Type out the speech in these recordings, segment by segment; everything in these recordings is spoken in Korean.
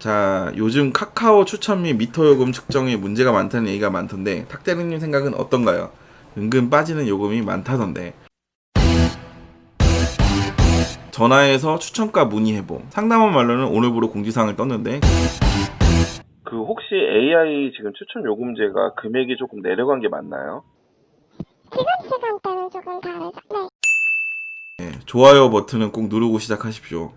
자, 요즘 카카오 추천 및 미터 요금 측정에 문제가 많다는 얘기가 많던데 탁대리님 생각은 어떤가요? 은근 빠지는 요금이 많다던데. 전화해서 추천가 문의해봄. 상담원 말로는 오늘부로 공지사항을 떴는데 그 혹시 AI 지금 추천 요금제가 금액이 조금 내려간 게 맞나요? 지금 시간대는 조금 다르죠. 네. 네, 좋아요 버튼은 꼭 누르고 시작하십시오.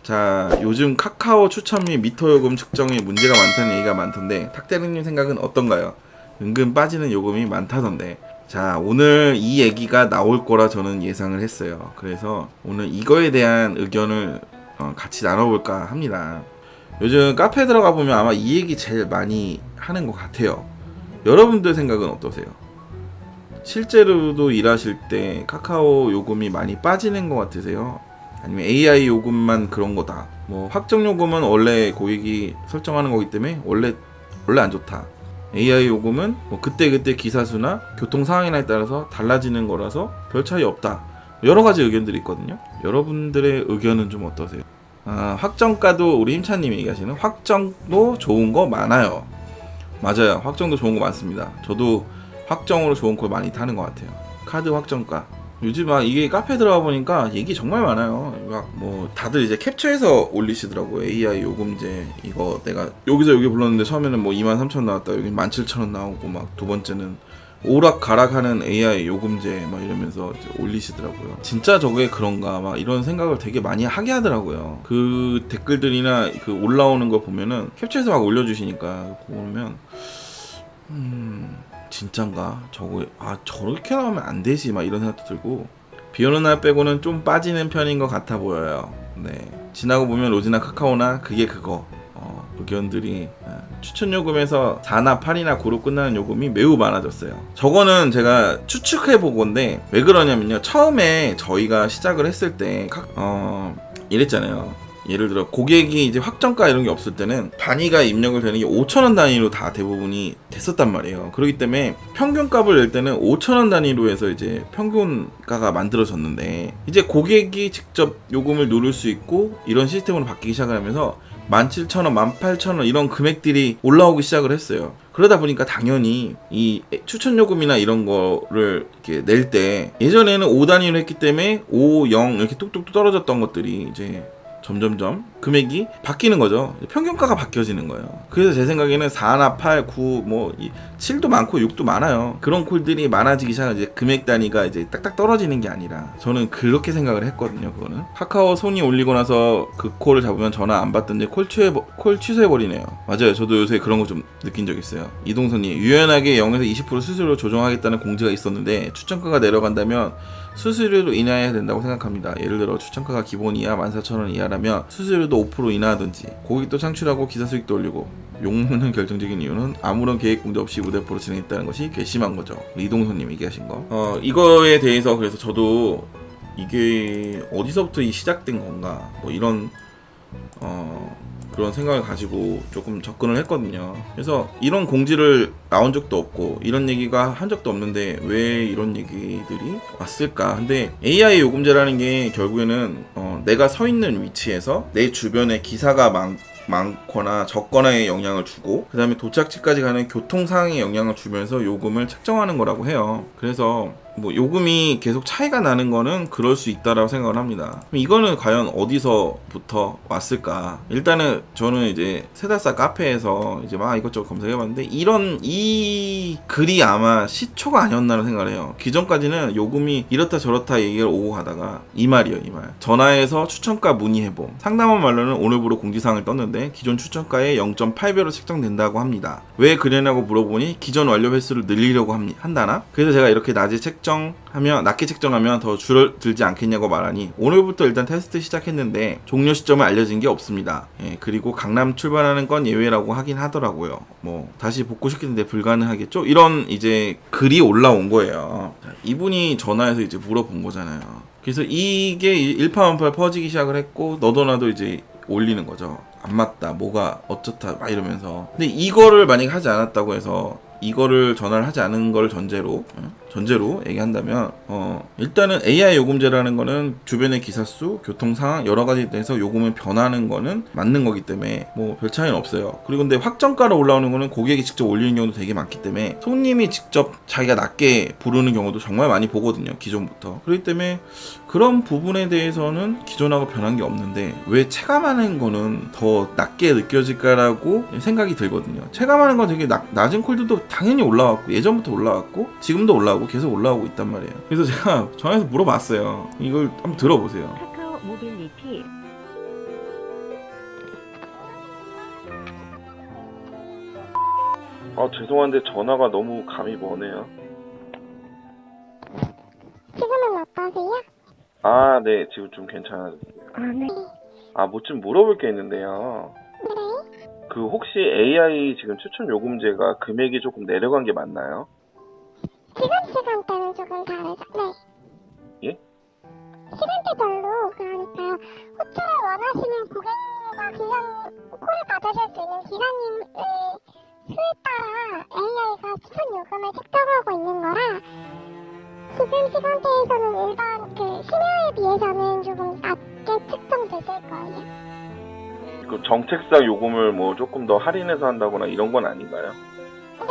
자, 요즘 카카오 추천 및 미터 요금 측정에 문제가 많다는 얘기가 많던데 탁대리님 생각은 어떤가요? 은근 빠지는 요금이 많다던데. 자, 오늘 이 얘기가 나올 거라 저는 예상을 했어요. 그래서 오늘 이거에 대한 의견을 같이 나눠볼까 합니다. 요즘 카페 들어가 보면 아마 이 얘기 제일 많이 하는 것 같아요. 여러분들 생각은 어떠세요? 실제로도 일하실 때 카카오 요금이 많이 빠지는 것 같으세요? 아니면 AI 요금만 그런 거다. 뭐 확정 요금은 원래 고객이 설정하는 거기 때문에 원래 안 좋다. AI 요금은 뭐 그때 기사 수나 교통 상황이나에 따라서 달라지는 거라서 별 차이 없다. 여러 가지 의견들이 있거든요. 여러분들의 의견은 좀 어떠세요? 확정가도 우리 힘찬님이 얘기하시는 확정도 좋은 거 많아요. 맞아요. 확정도 좋은 거 많습니다. 저도 확정으로 좋은 걸 많이 타는 것 같아요. 카드 확정가. 요즘 이게 카페 들어가 보니까 얘기 정말 많아요. 막 뭐 다들 이제 캡처해서 올리시더라고요. AI 요금제 이거 내가 여기서 여기 불렀는데 처음에는 뭐 23,000원 나왔다 여기 17,000원 나오고 막 두 번째는 오락가락하는 AI 요금제 막 이러면서 이제 올리시더라고요. 진짜 저게 그런가 막 이런 생각을 되게 많이 하게 하더라고요. 그 댓글들이나 그 올라오는 거 보면은 캡처해서 막 올려주시니까 보면 진짠가? 저렇게 나오면 안 되지 막 이런 생각도 들고 비 오는 날 빼고는 좀 빠지는 편인 것 같아 보여요. 네, 지나고 보면 로지나 카카오나 그게 그거 의견들이 추천 요금에서 4나 8이나 9로 끝나는 요금이 매우 많아졌어요. 저거는 제가 추측해 보건데 왜 그러냐면요, 처음에 저희가 시작을 했을 때 이랬잖아요. 예를 들어 고객이 이제 확정가 이런 게 없을 때는 단위가 입력을 되는 게 5,000원 단위로 다 대부분이 됐었단 말이에요. 그렇기 때문에 평균값을 낼 때는 5,000원 단위로 해서 이제 평균가가 만들어졌는데 이제 고객이 직접 요금을 누를 수 있고 이런 시스템으로 바뀌기 시작을 하면서 17,000원, 18,000원 이런 금액들이 올라오기 시작을 했어요. 그러다 보니까 당연히 이 추천 요금이나 이런 거를 이렇게 낼 때 예전에는 5단위로 했기 때문에 5, 0 이렇게 뚝뚝 떨어졌던 것들이 이제 점점점 금액이 바뀌는 거죠. 평균가가 바뀌어지는 거예요. 그래서 제 생각에는 4나 8, 9, 뭐 7도 많고 6도 많아요. 그런 콜들이 많아지기 시작하면 이제 금액 단위가 이제 딱딱 떨어지는 게 아니라 저는 그렇게 생각을 했거든요. 그거는 카카오 손이 올리고 나서 그 콜을 잡으면 전화 안 받던데 콜 취소해버리네요. 맞아요. 저도 요새 그런 거 좀 느낀 적 있어요. 이동선이 유연하게 0에서 20% 수수료 조정하겠다는 공지가 있었는데 추천가가 내려간다면 수수료도 인하해야 된다고 생각합니다. 예를 들어 추천가가 기본 이하 14,000원 이하라면 수수료도 5% 인하하든지 고객도 창출하고 기사 수익도 올리고 욕먹는 결정적인 이유는 아무런 계획 공조 없이 무대포로 진행했다는 것이 괘씸한 거죠. 이동선님 얘기하신 거. 이거에 대해서 그래서 저도 이게 어디서부터 시작된 건가 뭐 이런 그런 생각을 가지고 조금 접근을 했거든요. 그래서 이런 공지를 나온 적도 없고 이런 얘기가 한 적도 없는데 왜 이런 얘기들이 왔을까. 근데 AI 요금제라는 게 결국에는 내가 서 있는 위치에서 내 주변에 기사가 많거나 적거나에 영향을 주고 그 다음에 도착지까지 가는 교통 상황에 영향을 주면서 요금을 책정하는 거라고 해요. 그래서 뭐 요금이 계속 차이가 나는 거는 그럴 수 있다라고 생각을 합니다. 그럼 이거는 과연 어디서부터 왔을까? 일단은 저는 이제 세달사 카페에서 이제 막 이것저것 검색해봤는데 이 글이 아마 시초가 아니었나라는 생각을 해요. 기존까지는 요금이 이렇다 저렇다 얘기를 오고 가다가 이 말이에요. 전화해서 추천가 문의해봄. 상담원 말로는 오늘부로 공지사항을 떴는데 기존 추천가에 0.8배로 책정된다고 합니다. 왜 그러냐고 물어보니 기존 완료 횟수를 늘리려고 한다나? 그래서 제가 이렇게 낮게 책정하면 낮게 책정하면 더 줄어들지 않겠냐고 말하니 오늘부터 일단 테스트 시작했는데 종료 시점을 알려진 게 없습니다. 예, 그리고 강남 출발하는 건 예외라고 하긴 하더라고요. 뭐 다시 복구시키는데 불가능하겠죠? 이런 이제 글이 올라온 거예요. 이분이 전화해서 이제 물어본 거잖아요. 그래서 이게 일파만파 퍼지기 시작을 했고 너도 나도 이제 올리는 거죠. 안 맞다, 뭐가 어쩌다 막 이러면서. 근데 이거를 만약에 하지 않았다고 해서 이거를 전화를 하지 않은 걸 전제로 얘기한다면 일단은 AI 요금제라는 거는 주변의 기사수, 교통 상황 여러 가지에 대해서 요금을 변하는 거는 맞는 거기 때문에 뭐 별 차이는 없어요. 그리고 근데 확정가로 올라오는 거는 고객이 직접 올리는 경우도 되게 많기 때문에 손님이 직접 자기가 낮게 부르는 경우도 정말 많이 보거든요, 기존부터. 그렇기 때문에 그런 부분에 대해서는 기존하고 변한 게 없는데 왜 체감하는 거는 더 낮게 느껴질까라고 생각이 들거든요. 체감하는 건 되게 낮은 콜들도 당연히 올라왔고 예전부터 올라왔고 지금도 올라오고 계속 올라오고 있단 말이에요. 그래서 제가 전화해서 물어봤어요. 이걸 한번 들어보세요. 카카오 모빌리티 죄송한데 전화가 너무 감이 머네요. 지금은 어떠세요? 네, 지금 좀 괜찮아졌어요. 네. 뭐 좀 물어볼 게 있는데요. 네. 그 혹시 AI 지금 추천 요금제가 금액이 조금 내려간 게 맞나요? 시간대는 조금 다르죠. 네. 예? 시간대별로 그러니까요. 호출을 원하시는 고객님과 기사님 콜을 받으실 수 있는 기사님의 수에 따라 AI가 추천 요금을 책정하고 있는 거라 지금 시간대에서는 일반 심야에 비해서는 조금 낮게 책정되실 거예요. 그 정책상 요금을 뭐 조금 더 할인해서 한다거나 이런 건 아닌가요? 네.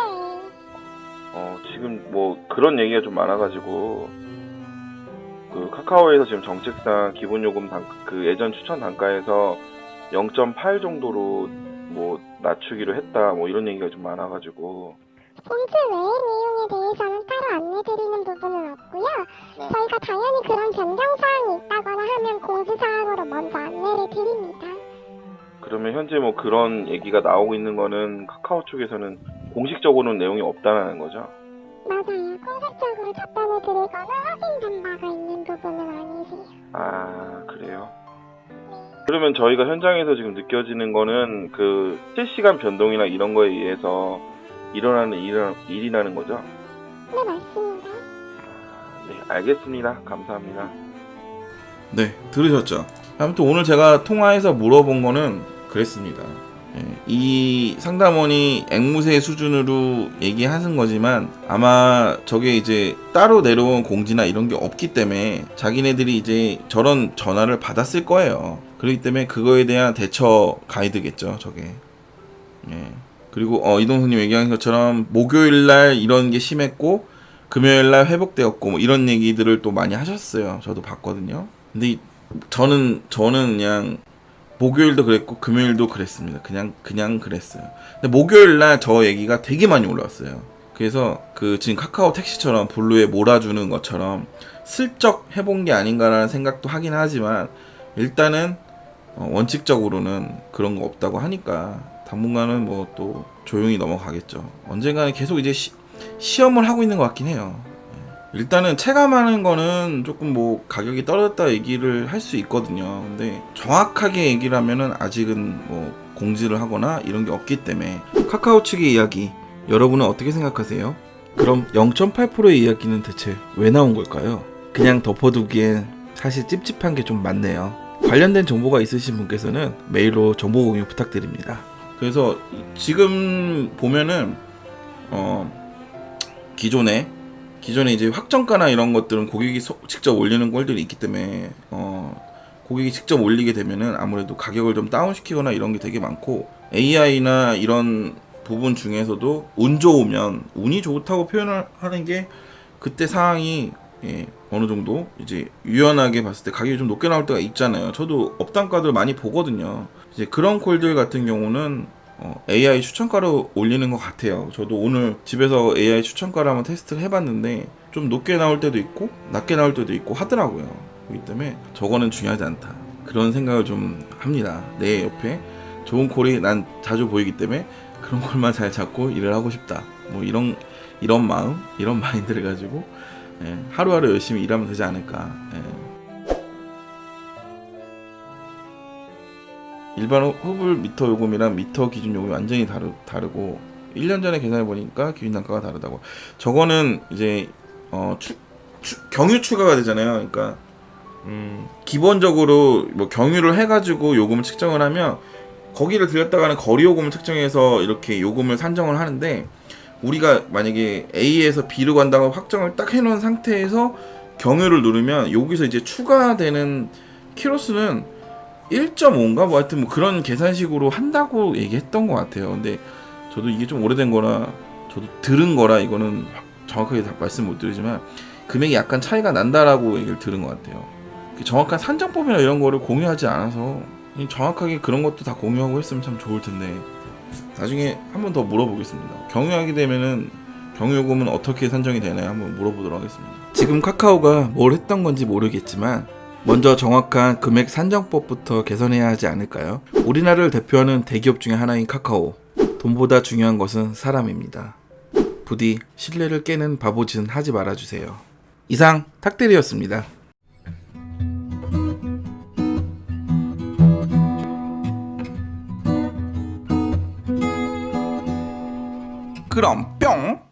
지금 뭐 그런 얘기가 좀 많아가지고 그 카카오에서 지금 정책상 기본 요금 그 예전 추천 단가에서 0.8 정도로 뭐 낮추기로 했다 뭐 이런 얘기가 좀 많아가지고 본즈 외의 내용에 대해서는 따로 안내드리는 부분은 없고요. 저희가 당연히 그런 변경사항이 있다거나 하면 공지사항으로 먼저 안내를 드립니다. 그러면 현재 뭐 그런 얘기가 나오고 있는 거는 카카오 쪽에서는 공식적으로는 내용이 없다는 거죠? 맞아요. 공식적으로 답변을 드리거나 확인된 바가 있는 부분은 아니세요. 그래요? 그러면 저희가 현장에서 지금 느껴지는 거는 그 실시간 변동이나 이런 거에 의해서 일어나는 일이라는 거죠? 네, 맞습니다. 네, 알겠습니다. 감사합니다. 네, 들으셨죠? 아무튼 오늘 제가 통화해서 물어본 거는 그랬습니다. 이 상담원이 앵무새 수준으로 얘기하는 거지만 아마 저게 이제 따로 내려온 공지나 이런 게 없기 때문에 자기네들이 이제 저런 전화를 받았을 거예요. 그렇기 때문에 그거에 대한 대처 가이드겠죠, 저게. 그리고 이동수님 얘기한 것처럼 목요일날 이런 게 심했고 금요일날 회복되었고 뭐 이런 얘기들을 또 많이 하셨어요. 저도 봤거든요. 근데 저는 그냥 목요일도 그랬고 금요일도 그랬습니다. 그냥 그랬어요. 근데 목요일날 저 얘기가 되게 많이 올라왔어요. 그래서 그 지금 카카오 택시처럼 블루에 몰아주는 것처럼 슬쩍 해본 게 아닌가라는 생각도 하긴 하지만 일단은 원칙적으로는 그런 거 없다고 하니까 당분간은 뭐 또 조용히 넘어가겠죠. 언젠가는 계속 이제 시험을 하고 있는 것 같긴 해요. 일단은 체감하는 거는 조금 뭐 가격이 떨어졌다 얘기를 할 수 있거든요. 근데 정확하게 얘기를 하면은 아직은 뭐 공지를 하거나 이런 게 없기 때문에 카카오 측의 이야기 여러분은 어떻게 생각하세요? 그럼 0.8%의 이야기는 대체 왜 나온 걸까요? 그냥 덮어두기엔 사실 찝찝한 게 좀 많네요. 관련된 정보가 있으신 분께서는 메일로 정보 공유 부탁드립니다. 그래서 지금 보면은 기존에 이제 확정가나 이런 것들은 고객이 직접 올리는 꼴들이 있기 때문에 고객이 직접 올리게 되면은 아무래도 가격을 좀 다운시키거나 이런 게 되게 많고 AI나 이런 부분 중에서도 운 좋으면 운이 좋다고 표현을 하는 게 그때 상황이 어느 정도 이제 유연하게 봤을 때 가격이 좀 높게 나올 때가 있잖아요. 저도 업단가들 많이 보거든요. 이제 그런 콜들 같은 경우는 AI 추천가로 올리는 것 같아요. 저도 오늘 집에서 AI 추천가를 한번 테스트를 해봤는데 좀 높게 나올 때도 있고 낮게 나올 때도 있고 하더라고요. 그렇기 때문에 저거는 중요하지 않다 그런 생각을 좀 합니다. 내 옆에 좋은 콜이 난 자주 보이기 때문에 그런 콜만 잘 잡고 일을 하고 싶다 뭐 이런 마음 이런 마인드를 가지고 예, 하루하루 열심히 일하면 되지 않을까. 예. 일반 흡을 미터 요금이랑 미터 기준 요금이 완전히 다르고 1년 전에 계산해 보니까 기준 단가가 다르다고. 저거는 이제 경유 추가가 되잖아요. 그러니까 기본적으로 뭐 경유를 해가지고 요금을 측정을 하면 거기를 들렸다가는 거리 요금을 측정해서 이렇게 요금을 산정을 하는데, 우리가 만약에 A에서 B로 간다고 확정을 딱 해놓은 상태에서 경유를 누르면 여기서 이제 추가되는 키로수는 1.5인가 뭐 하여튼 뭐 그런 계산식으로 한다고 얘기했던 것 같아요. 근데 저도 이게 좀 오래된 거라, 저도 들은 거라 이거는 정확하게 다 말씀 못 드리지만 금액이 약간 차이가 난다라고 얘기를 들은 것 같아요. 정확한 산정법이나 이런 거를 공유하지 않아서 정확하게 그런 것도 다 공유하고 했으면 참 좋을 텐데, 나중에 한 번 더 물어보겠습니다. 경유하게 되면은 경유요금은 어떻게 산정이 되나요? 한번 물어보도록 하겠습니다. 지금 카카오가 뭘 했던 건지 모르겠지만 먼저 정확한 금액 산정법부터 개선해야 하지 않을까요? 우리나라를 대표하는 대기업 중에 하나인 카카오. 돈보다 중요한 것은 사람입니다. 부디 신뢰를 깨는 바보짓은 하지 말아주세요. 이상 탁대리였습니다. 그럼 뿅!